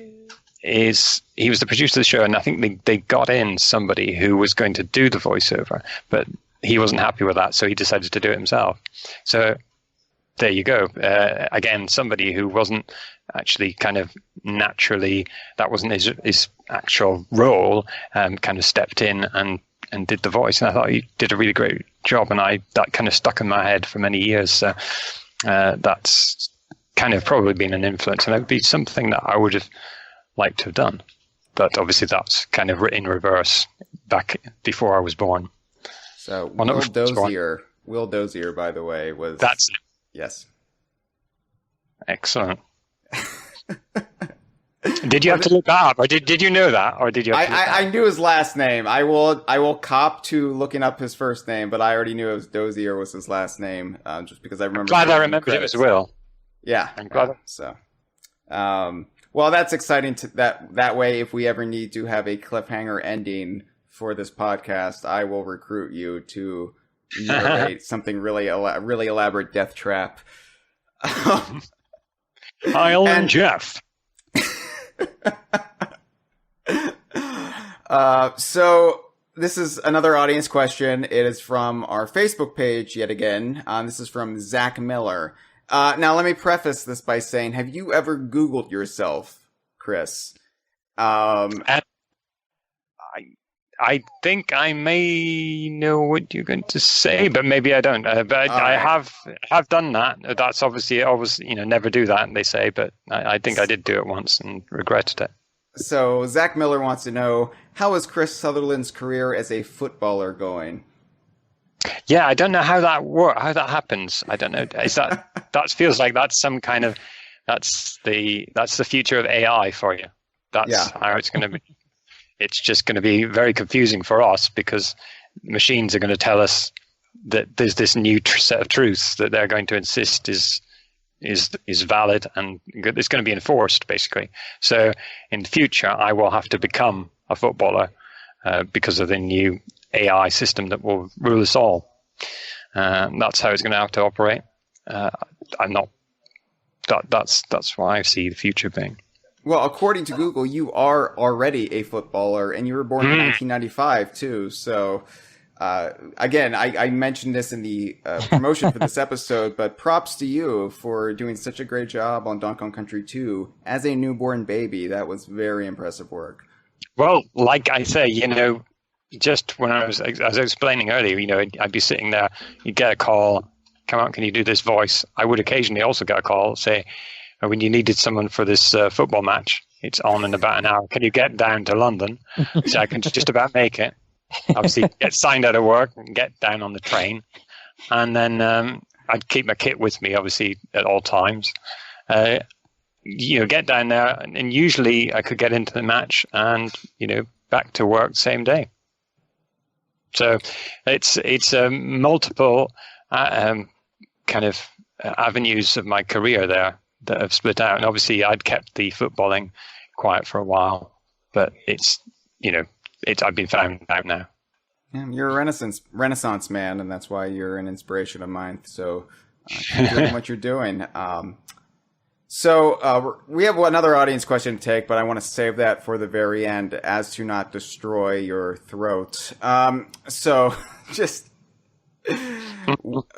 was the producer of the show, and I think they got in somebody who was going to do the voiceover, but he wasn't happy with that, so he decided to do it himself. So there you go. Again, somebody who wasn't actually kind of naturally, that wasn't his actual role, kind of stepped in and did the voice. And I thought he did a really great job, and that kind of stuck in my head for many years. So that's kind of probably been an influence, and it would be something that I would have liked to have done. But obviously that's kind of in reverse back before I was born. So Will Dozier, by the way, was... That's it. Yes. Excellent. Did you have to look that up, or did you know that, or did you? I knew his last name. I will cop to looking up his first name, but I already knew it was Dozier was his last name, just because I remember. Glad I remembered it as well. Yeah, I'm glad. So, well, that's exciting. That way, if we ever need to have a cliffhanger ending for this podcast, I will recruit you to narrate something really elaborate death trap. Hyle and Jeff. So this is another audience question. It is from our Facebook page yet again. This is from Zach Miller. Now let me preface this by saying, have you ever Googled yourself, Chris? I think I may know what you're going to say, but maybe I don't. But I have done that. That's obviously always, never do that, they say. But I think I did do it once and regretted it. So Zach Miller wants to know, how is Chris Sutherland's career as a footballer going? Yeah, I don't know how that happens. I don't know. That feels like that's some kind of that's the future of AI for you. That's how it's going to be. It's just going to be very confusing for us because machines are going to tell us that there's this new set of truths that they're going to insist is valid and it's going to be enforced, basically. So in the future, I will have to become a footballer because of the new AI system that will rule us all. That's how it's going to have to operate. I'm not. That's why I see the future being. Well, according to Google, you are already a footballer, and you were born in 1995, too. So, again, I mentioned this in the promotion for this episode, but props to you for doing such a great job on Donkey Kong Country 2 as a newborn baby. That was very impressive work. Well, like I say, just when as I was explaining earlier, I'd be sitting there, you'd get a call, come out, can you do this voice? I would occasionally also get a call, say, when you needed someone for this football match, it's on in about an hour. Can you get down to London? So I can just about make it. Obviously, get signed out of work and get down on the train. And then I'd keep my kit with me, obviously, at all times. Get down there, and usually I could get into the match and, back to work same day. So it's multiple kind of avenues of my career there that have split out. And obviously I'd kept the footballing quiet for a while, but I've been found out now. Yeah, you're a renaissance man, and that's why you're an inspiration of mine. So keep doing what you're doing. So we have another audience question to take, but I want to save that for the very end as to not destroy your throat. So just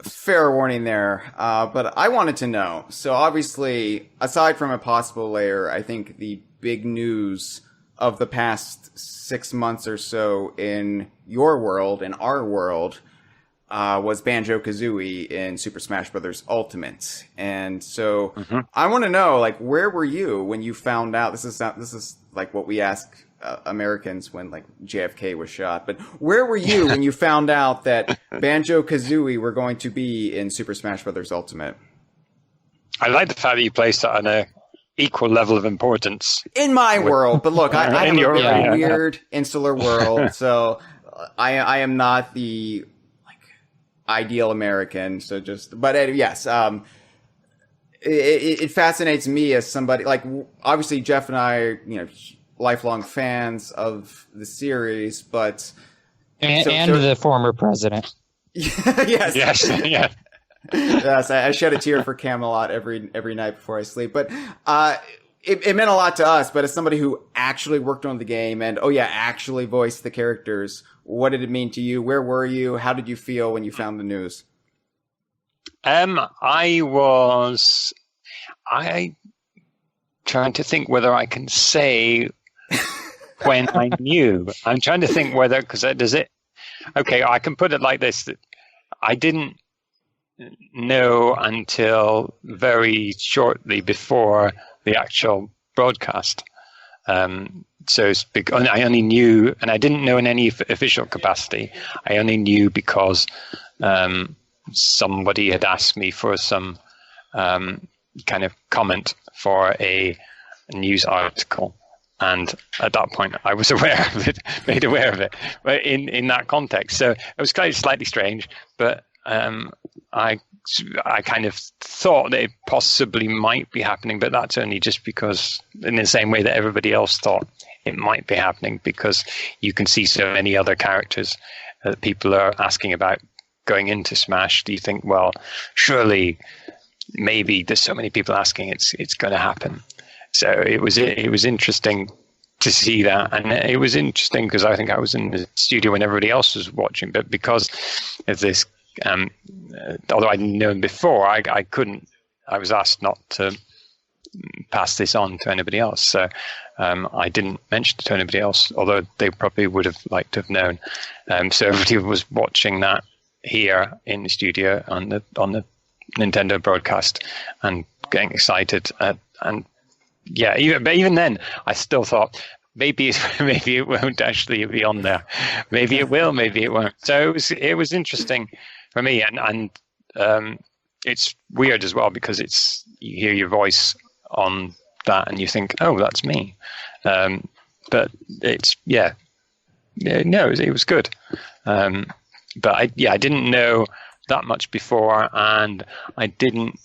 fair warning there. But I wanted to know. So obviously, aside from Impossible Lair, I think the big news of the past 6 months or so in your world, in our world, was Banjo-Kazooie in Super Smash Bros. Ultimate. And so I want to know, where were you when you found out? This is like what we ask Americans when JFK was shot. But where were you when you found out that Banjo-Kazooie were going to be in Super Smash Bros. Ultimate? I like the fact that you placed that on a equal level of importance. In my world. But look, I have a very weird insular world, so I am not the ideal American. So yes, it fascinates me as somebody, obviously Jeff and I are, lifelong fans of the series, but the former president. Yes. Yeah. Yes, I shed a tear for Camelot every night before I sleep. But it meant a lot to us. But as somebody who actually worked on the game and actually voiced the characters, what did it mean to you? Where were you? How did you feel when you found the news? I trying to think whether I can say when I knew. I'm trying to think whether, because does it, okay, I can put it like this, that I didn't know until very shortly before the actual broadcast. So I only knew, and I didn't know in any official capacity. I only knew because somebody had asked me for some kind of comment for a news article. And at that point, I was aware of it, made aware of it, but in that context. So it was kind of slightly strange, but I kind of thought that it possibly might be happening, but that's only just because, in the same way that everybody else thought it might be happening, because you can see so many other characters that people are asking about going into Smash. Do you think, well, surely, maybe there's so many people asking, it's going to happen. So it was interesting to see that, and it was interesting because I think I was in the studio when everybody else was watching, but because of this, although I'd known before, I couldn't. I was asked not to pass this on to anybody else, so I didn't mention it to anybody else, although they probably would have liked to have known. So everybody was watching that here in the studio on the Nintendo broadcast and getting excited, and yeah, even then, I still thought maybe it won't actually be on there. Maybe it will, maybe it won't. So it was interesting for me, and it's weird as well because you hear your voice on that and you think, oh, that's me. But it was good. But I didn't know that much before, and I didn't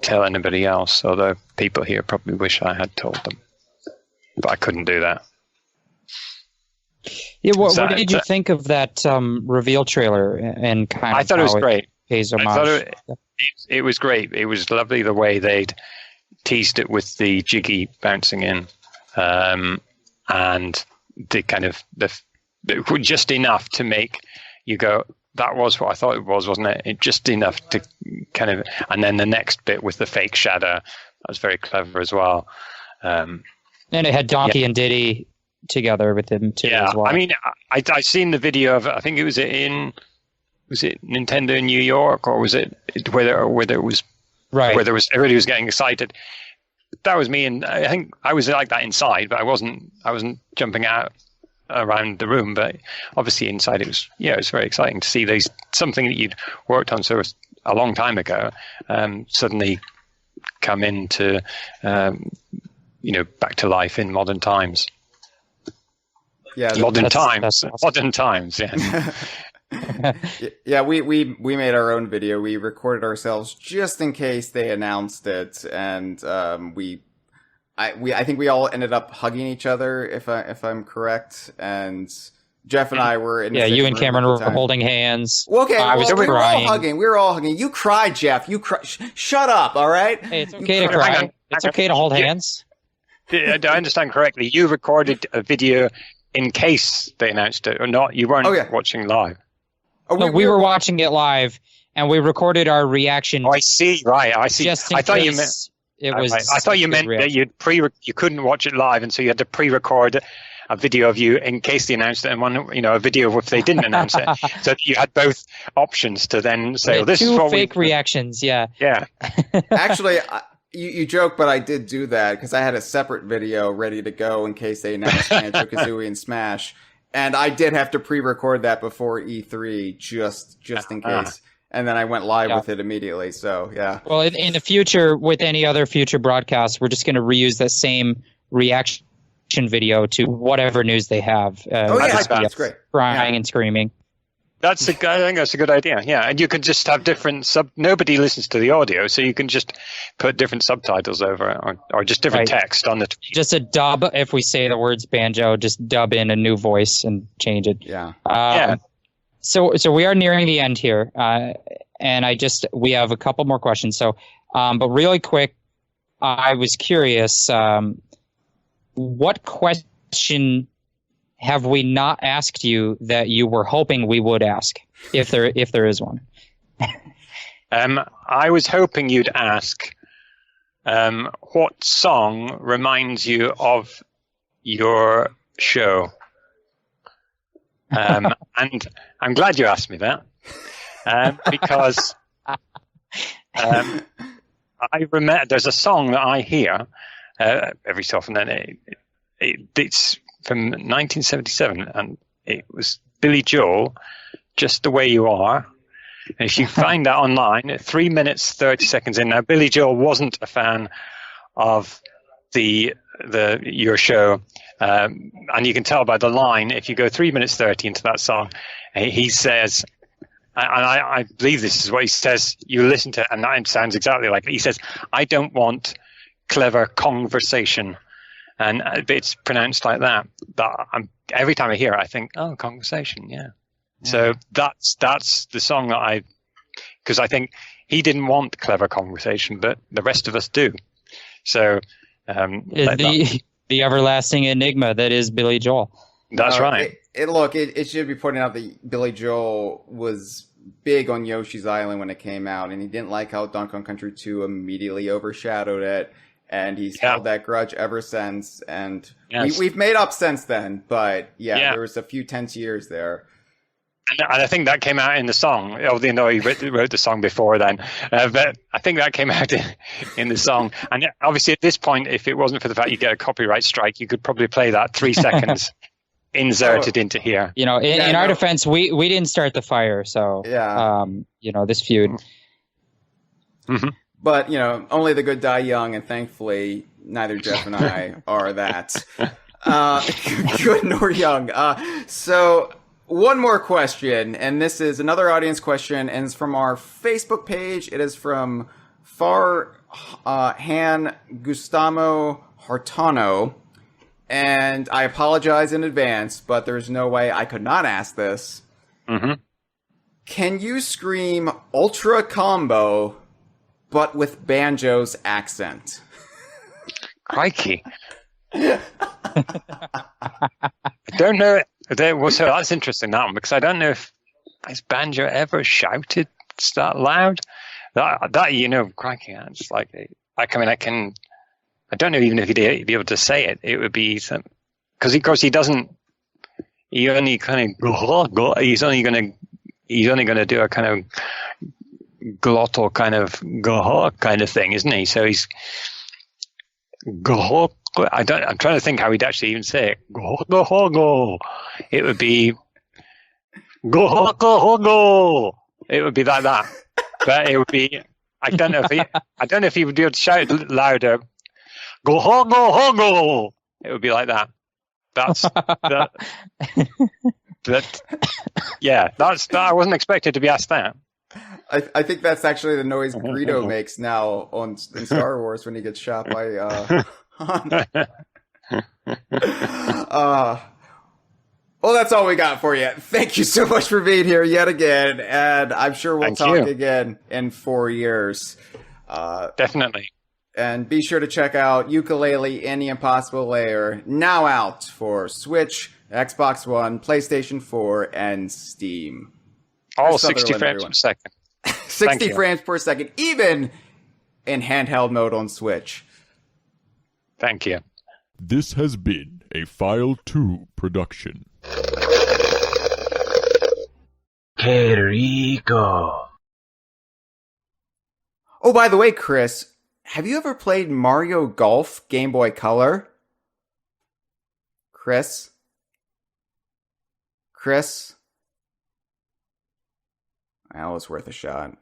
tell anybody else, although people here probably wish I had told them. But I couldn't do that. Yeah, what did you think of that reveal trailer and kind of I thought it was great. Pays homage? I thought it was great. It was lovely the way they'd teased it with the jiggy bouncing in, and the kind of just enough to make you go, that was what I thought it was, wasn't it? Just enough to kind of, and then the next bit with the fake shadow, that was very clever as well. And it had Donkey and Diddy together with him too as well. I mean, I seen the video of, I think it was Nintendo in New York, or was it whether it was right, where there was everybody was getting excited. That was me, and I think I was like that inside, but I wasn't jumping out around the room. But obviously inside it was very exciting to see something that you'd worked on so a long time ago suddenly come into back to life in modern times. Yeah, modern times. Yeah. Yeah, we made our own video. We recorded ourselves just in case they announced it, and I think we all ended up hugging each other, if I'm correct, and Jeff and I were in. Yeah, you and Cameron were holding hands. Well, okay, we were all hugging. We were all hugging. You cried, Jeff. You cried. Shut up. All right. Hey, it's okay to cry. It's okay to hold hands. Did I understand correctly? You recorded a video in case they announced it or not. You weren't watching live. No, we were watching it live, and we recorded our reaction. Oh, I see. Right, I see. I thought you meant it was. I thought you meant that you couldn't watch it live, and so you had to pre-record a video of you in case they announced it, and one, a video of if they didn't announce it, so you had both options to then say, "Well, this is what fake reactions." Yeah. Yeah. Actually, you joke, but I did do that because I had a separate video ready to go in case they announced Banjo-Kazooie and Smash. And I did have to pre-record that before E3 just in case. And then I went live with it immediately. So, yeah. Well, in the future, with any other future broadcasts, we're just going to reuse that same reaction video to whatever news they have. That's great. Crying and screaming. I think that's a good idea. Yeah, and you could just have different nobody listens to the audio, so you can just put different subtitles over it, or just different text on the tweet. Just a dub. If we say the words banjo, just dub in a new voice and change it. Yeah. So we are nearing the end here, and we have a couple more questions. So, but really quick, I was curious, what question have we not asked you that you were hoping we would ask, if there is one? I was hoping you'd ask what song reminds you of your show. And I'm glad you asked me that, because I remember there's a song that I hear every so often, and it's from 1977, and it was Billy Joel, "Just the Way You Are." And if you find that online, 3 minutes 30 seconds in. Now, Billy Joel wasn't a fan of your show, and you can tell by the line. If you go 3 minutes 30 into that song, he says, and I believe this is what he says. You listen to it, and that sounds exactly like it. He says, "I don't want clever conversation," and it's pronounced like that. Every time I hear it, I think, "Oh, conversation, yeah." So that's the song that because I think he didn't want clever conversation, but the rest of us do. So the everlasting enigma that is Billy Joel. That's right. It should be pointed out that Billy Joel was big on Yoshi's Island when it came out, and he didn't like how Donkey Kong Country 2 immediately overshadowed it, and he's held that grudge ever since. And we've made up since then, but there was a few tense years there. And I think that came out in the song. Although he wrote the song before then, but I think that came out in the song. And obviously, at this point, if it wasn't for the fact you get a copyright strike, you could probably play that 3 seconds inserted into here. In our defense, we didn't start the fire, so this feud. Mm-hmm. But only the good die young, and thankfully, neither Jeff and I are that good nor young. So. One more question, and this is another audience question, and it's from our Facebook page. It is from Han Gustamo Hartano, and I apologize in advance, but there's no way I could not ask this. Mm-hmm. Can you scream Ultra Combo, but with Banjo's accent? Crikey. I don't know. So that's interesting, that one, because I don't know if has Banjo ever shouted that loud. That crikey, it's like I don't know even if he'd be able to say it. It would be some, because of course he doesn't. He only kind of he's only going to do a kind of glottal kind of thing, isn't he? So he's I'm trying to think how he'd actually even say it. It would be It would be like that. But it would be. I don't know if he would be able to shout it louder. Go ho. It would be like that. That's that. That's that. I wasn't expected to be asked that. I think that's actually the noise Greedo makes now in Star Wars when he gets shot by Han. Well, that's all we got for you. Thank you so much for being here yet again, and I'm sure we'll talk again in 4 years. Definitely. And be sure to check out Yooka-Laylee and the Impossible Lair, now out for Switch, Xbox One, PlayStation 4, and Steam. All 60 frames per second. 60 frames per second, even in handheld mode on Switch. Thank you. This has been a File 2 production. Que rico. Oh, by the way, Chris, have you ever played Mario Golf Game Boy Color? Chris? Well, it's worth a shot.